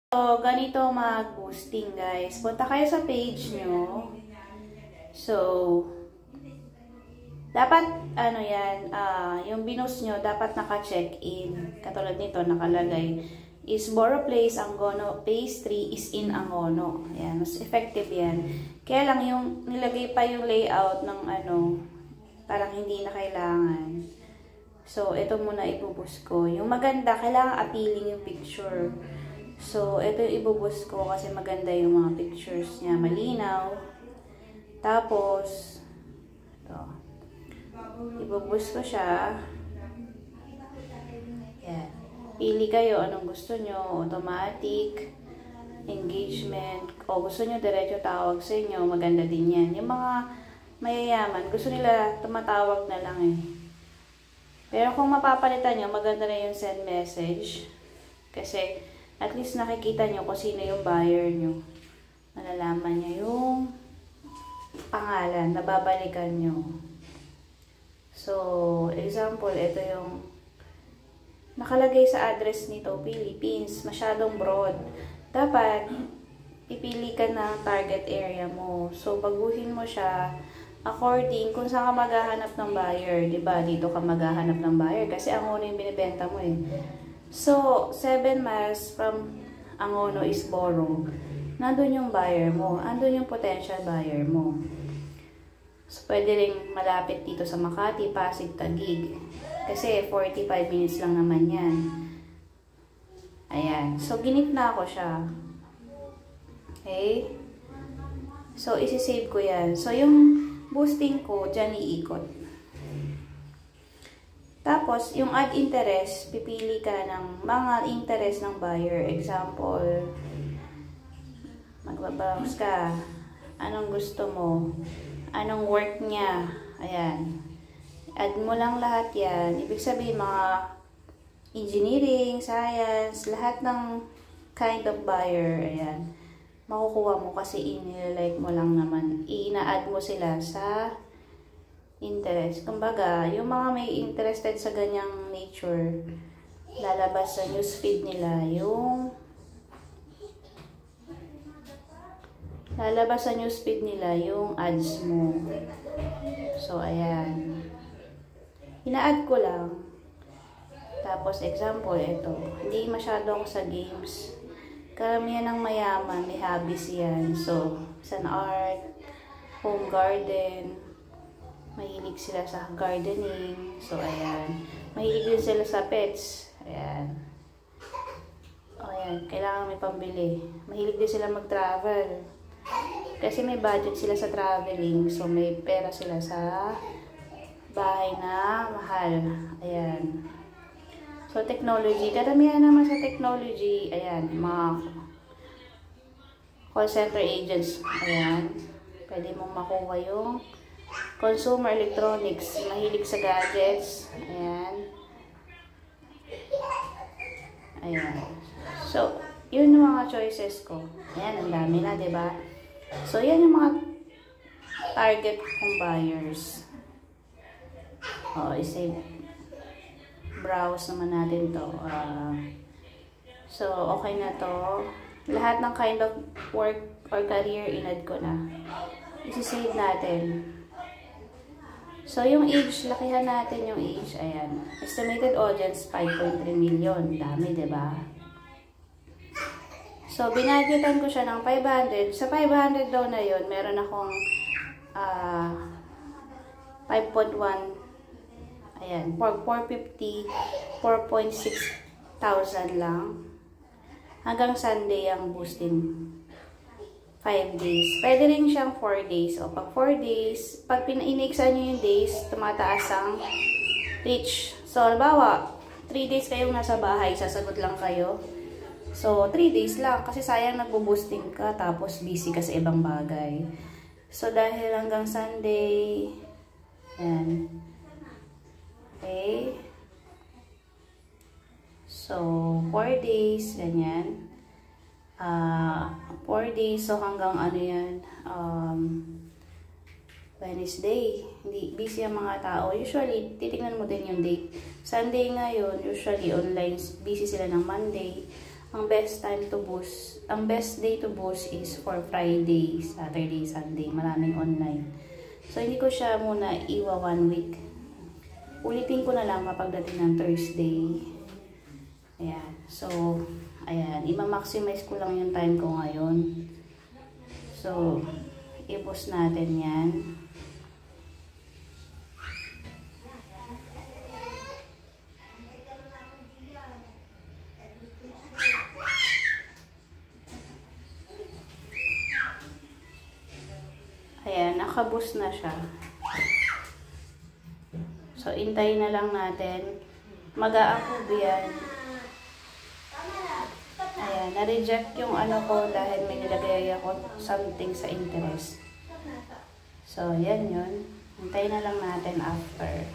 So, ganito mag-boosting guys. Punta kayo sa page nyo. So, dapat, yung binus nyo, dapat naka-check-in. Katulad nito, nakalagay, is Boro Place, Angono, Phase 3 is in Angono. Ayan, mas effective yan. Kaya lang, yung nilagay pa yung layout ng parang hindi na kailangan. So, ito muna ibubus ko. Yung maganda, kailangan appealing yung picture. So, ito yung ibubus ko kasi maganda yung mga pictures niya. Malinaw. Tapos, ito. Ibubus ko siya. Yan. Pili kayo anong gusto nyo. Automatic, engagement. O gusto nyo diretso tawag sa inyo. Maganda din yan. Yung mga mayayaman, gusto nila tumatawag na lang eh. Pero kung mapapalitan nyo, maganda na yung send message. Kasi, at least nakikita nyo kung sino yung buyer nyo. Malalaman nyo yung pangalan, nababalikan nyo. So, example, ito yung nakalagay sa address nito, Philippines. Masyadong broad. Dapat, pipili ka ng target area mo. So, baguhin mo siya according kung saan ka maghahanap ng buyer. Diba? Dito ka maghahanap ng buyer. Kasi Angono yung binibenta mo eh. So, 7 miles from Angono is Boro. Nandun yung buyer mo. Andun yung potential buyer mo. So, pwede rin malapit dito sa Makati, Pasig, Taguig. Kasi 45 minutes lang naman yan. Ayan. So, ginitna ko siya. Okay? So, isi-save ko yan. So, yung boosting ko, dyan iikot. Tapos, yung add interest, pipili ka ng mga interest ng buyer. Example, magbabrowse ka. Anong gusto mo? Anong work niya? Ayan. Add mo lang lahat yan. Ibig sabihin, mga engineering, science, lahat ng kind of buyer. Ayan. Makukuha mo kasi inilike mo lang naman. Ina-add mo sila sa interest. Kumbaga, yung mga may interested sa ganyang nature, lalabas sa newsfeed nila yung ads mo. So, ayan. Ina-add ko lang. Tapos, example, ito. Hindi masyado ako sa games. Karamihan ng mayaman, may hobbies yan. So, sun art, home garden, mahilig sila sa gardening. So, ayan. Mahilig din sila sa pets. Ayan. O, ayan. Kailangan may pambili. Mahilig din sila mag-travel. Kasi may budget sila sa traveling. So, may pera sila sa bahay na mahal. Ayan. So, technology. Karamihan naman sa technology. Ayan. Mga call center agents. Ayan. Pwede mong makuha yung consumer electronics, mahilig sa gadgets. Ayan. Ayan. So, yun yung mga choices ko. Ayan, ang dami na, diba? So, yan yung mga target kong buyers. O, isave. Browse naman natin to. So, okay na to. Lahat ng kind of work or career, in-add ko na. Isi-save natin. So, yung age, lakihan natin yung age. Ayan. Estimated audience, 5.3 million. Dami, diba? So, binadgetan ko siya ng 500. Sa 500 daw na yun, meron akong 5.1. Ayan. 450, 4.6 thousand lang. Hanggang Sunday ang boosting. 5 days. Pwede rin siyang 4 days. O, pag 4 days, pag in-exam nyo yung days, tumataas ang reach. So, halimbawa, 3 days kayong nasa bahay, sasagot lang kayo. So, 3 days lang. Kasi sayang nagbo-boosting ka, tapos busy ka sa ibang bagay. So, dahil hanggang Sunday, yan. Okay. So, 4 days, ganyan. 4 days, so hanggang ano yan, Wednesday. Hindi, busy ang mga tao. Usually, titignan mo din yung date. Sunday ngayon, usually online, busy sila ng Monday. ang best time to boost, ang best day to boost is for Friday, Saturday, Sunday. Maraming online. So, hindi ko siya muna iwa 1 week. Ulitin ko na lang kapag dating ng Thursday. Ayan. So, ayan. Ima-maximize ko lang yung time ko ngayon. So, i-boost natin yan. Ayan, naka-boost na siya. So, intayin na lang natin. Mag-a-approve yan. Ayan, na-reject yung ano ko dahil may nilagay ako something sa interest. So, yan yun. Intayin na lang natin after.